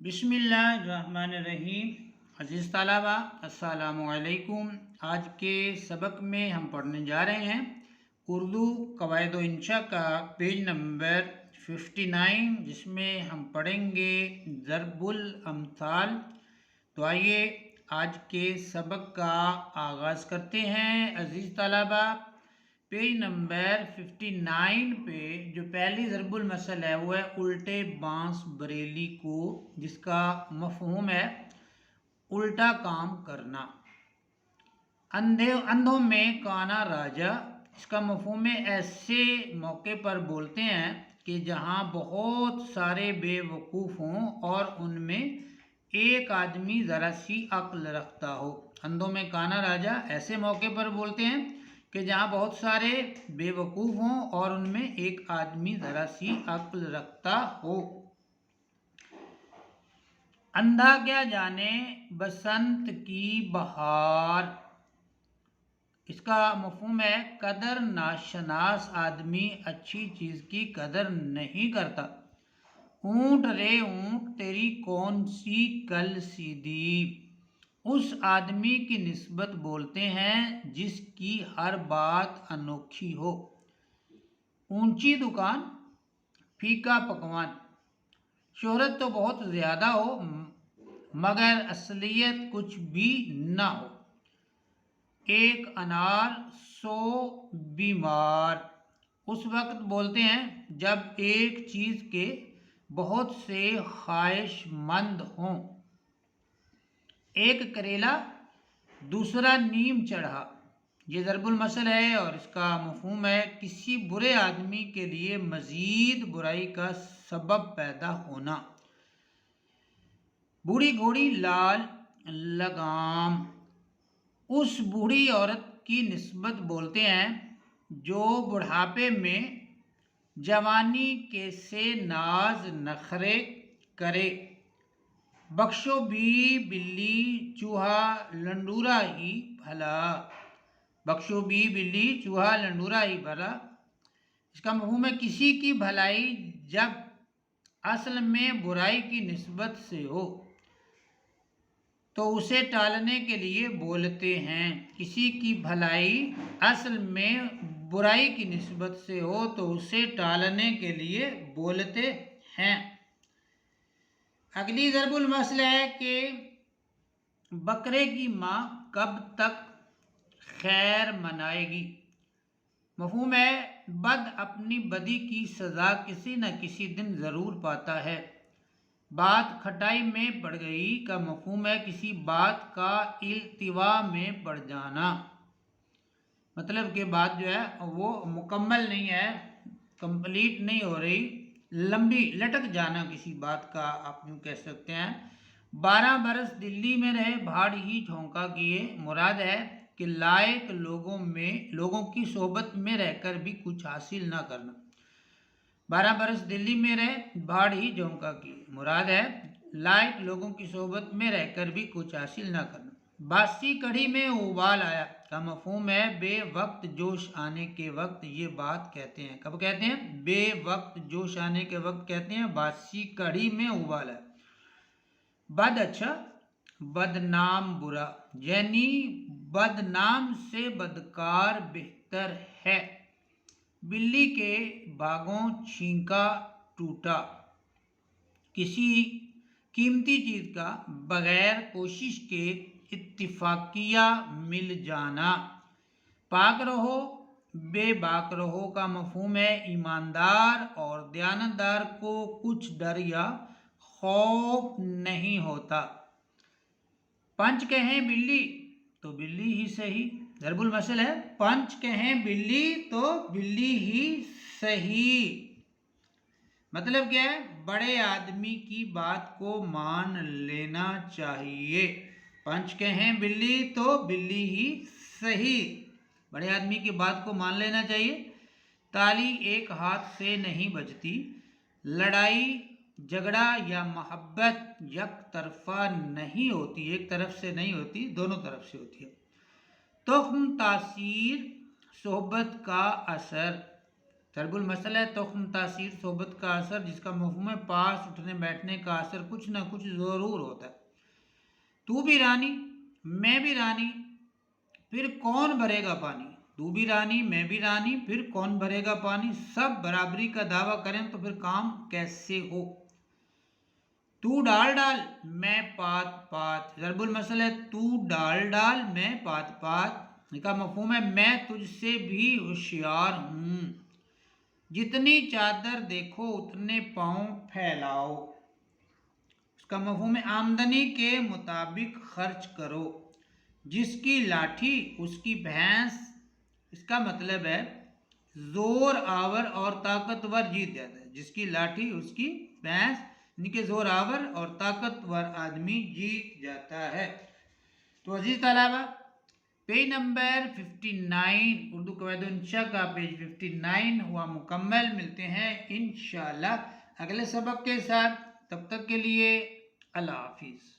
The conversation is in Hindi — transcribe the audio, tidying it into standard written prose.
बिस्मिल्लाहिर्रहमानिर्रहीम। अज़ीज़ तलबा अस्सलामुअलैकुम। आज के सबक में हम पढ़ने जा रहे हैं उर्दू कवायद व इंशा का पेज नंबर 59, जिसमें हम पढ़ेंगे ज़रबुल अम्साल। तो आइए आज के सबक का आगाज़ करते हैं। अज़ीज़ तलबा, पेज नंबर 59 पे जो पहली ज़रबुल मसल है वो है उल्टे बांस बरेली को, जिसका मफ़हूम है उल्टा काम करना। अंधों में काना राजा, इसका मफ़हूम है ऐसे मौके पर बोलते हैं कि जहाँ बहुत सारे बेवकूफ़ हों और उनमें एक आदमी ज़रा सी अक्ल रखता हो। अंधों में काना राजा ऐसे मौके पर बोलते हैं कि जहाँ बहुत सारे बेवकूफ़ हों और उनमें एक आदमी ज़रा सी अक्ल रखता हो। अंधा क्या जाने बसंत की बहार, इसका मफ़हूम है कदर नाशनास आदमी अच्छी चीज़ की कदर नहीं करता। ऊँट रे ऊँट तेरी कौन सी कल सीधी, उस आदमी की निस्बत बोलते हैं जिसकी हर बात अनोखी हो। ऊंची दुकान फीका पकवान, शोहरत तो बहुत ज़्यादा हो मगर असलियत कुछ भी ना हो। एक अनार 100 बीमार, उस वक्त बोलते हैं जब एक चीज़ के बहुत से ख्वाहिशमंद हों। एक करेला दूसरा नीम चढ़ा, ये ज़रबुल मसल है और इसका मफ़हूम है किसी बुरे आदमी के लिए मज़ीद बुराई का सबब पैदा होना। बूढ़ी घोड़ी लाल लगाम, उस बूढ़ी औरत की निस्बत बोलते हैं जो बुढ़ापे में जवानी के से नाज नखरे करे। बख्शो भी बिल्ली चूहा लंडूरा ही भला, बख्शो भी बिल्ली चूहा लंडूरा ही भला, इसका मफ़हूम है किसी की भलाई जब असल में बुराई की निस्बत से हो तो उसे टालने के लिए बोलते हैं। किसी की भलाई असल में बुराई की निस्बत से हो तो उसे टालने के लिए बोलते हैं। अगली ज़रबुल मसल है कि बकरे की माँ कब तक खैर मनाएगी। मफ़हूम है बद अपनी बदी की सज़ा किसी न किसी दिन ज़रूर पाता है। बात खटाई में पड़ गई का मफ़हूम है किसी बात का इल्तिवा में पड़ जाना, मतलब कि बात जो है वो मुकम्मल नहीं है, कंप्लीट नहीं हो रही, लंबी लटक जाना किसी बात का आप यूँ कह सकते हैं। 12 बरस दिल्ली में रहे भाड़ ही झोंका किए, मुराद है कि लायक लोगों की सोहबत में रहकर भी कुछ हासिल ना करना। 12 बरस दिल्ली में रहे भाड़ ही झोंका किए, मुराद है लायक लोगों की सोहबत में रहकर भी कुछ हासिल ना करना। बासी कढ़ी में उबाल आया का मफ़हूम है बेवक्त जोश आने के वक्त ये बात कहते हैं। कब कहते हैं? बेवक्त जोश आने के वक्त कहते हैं बासी कढ़ी में उबाल आया। बद अच्छा बदनाम बुरा, यानी बदनाम से बदकार बेहतर है। बिल्ली के बागों छींका टूटा, किसी कीमती चीज़ का बगैर कोशिश के इत्तिफाकिया मिल जाना। पाक रहो बेबाक रहो का मफ़हूम है ईमानदार और दयानतदार को कुछ डर या खौफ नहीं होता। पंच कहें बिल्ली तो बिल्ली ही सही, ज़रबुल मसल है पंच कहें बिल्ली तो बिल्ली ही सही, मतलब क्या है बड़े आदमी की बात को मान लेना चाहिए। पंच कहें बिल्ली तो बिल्ली ही सही, बड़े आदमी की बात को मान लेना चाहिए। ताली एक हाथ से नहीं बजती, लड़ाई झगड़ा या मोहब्बत एक तरफा नहीं होती, एक तरफ से नहीं होती, दोनों तरफ से होती है। तुख्म तासीर सोहबत का असर, ज़रबुल मसल है तुख्म तासीर सोहबत का असर, जिसका मफहूम है पास उठने बैठने का असर कुछ ना कुछ ज़रूर होता है। तू भी रानी मैं भी रानी फिर कौन भरेगा पानी। तू भी रानी मैं भी रानी फिर कौन भरेगा पानी। सब बराबरी का दावा करें तो फिर काम कैसे हो। तू डाल डाल मैं पात पात, ज़रबुल मसल है तू डाल डाल मैं पात पात। इसका मफहूम है मैं तुझसे भी होशियार हूँ। जितनी चादर देखो उतने पाँव फैलाओ। इसका मफहूम है आमदनी के मुताबिक खर्च करो। जिसकी लाठी उसकी भैंस। इसका मतलब है जोर आवर और ताकतवर जीत जाता है। जिसकी लाठी उसकी भैंस, इनके जोर आवर और ताकतवर आदमी जीत जाता है। तो अजीज तलबा, पेज नंबर 59 उर्दू कवायद इंशा का पेज 59 हुआ मुकम्मल। मिलते हैं इंशाअल्लाह अगले सबक के साथ। तब तक के लिए अल्लाह हाफिज़।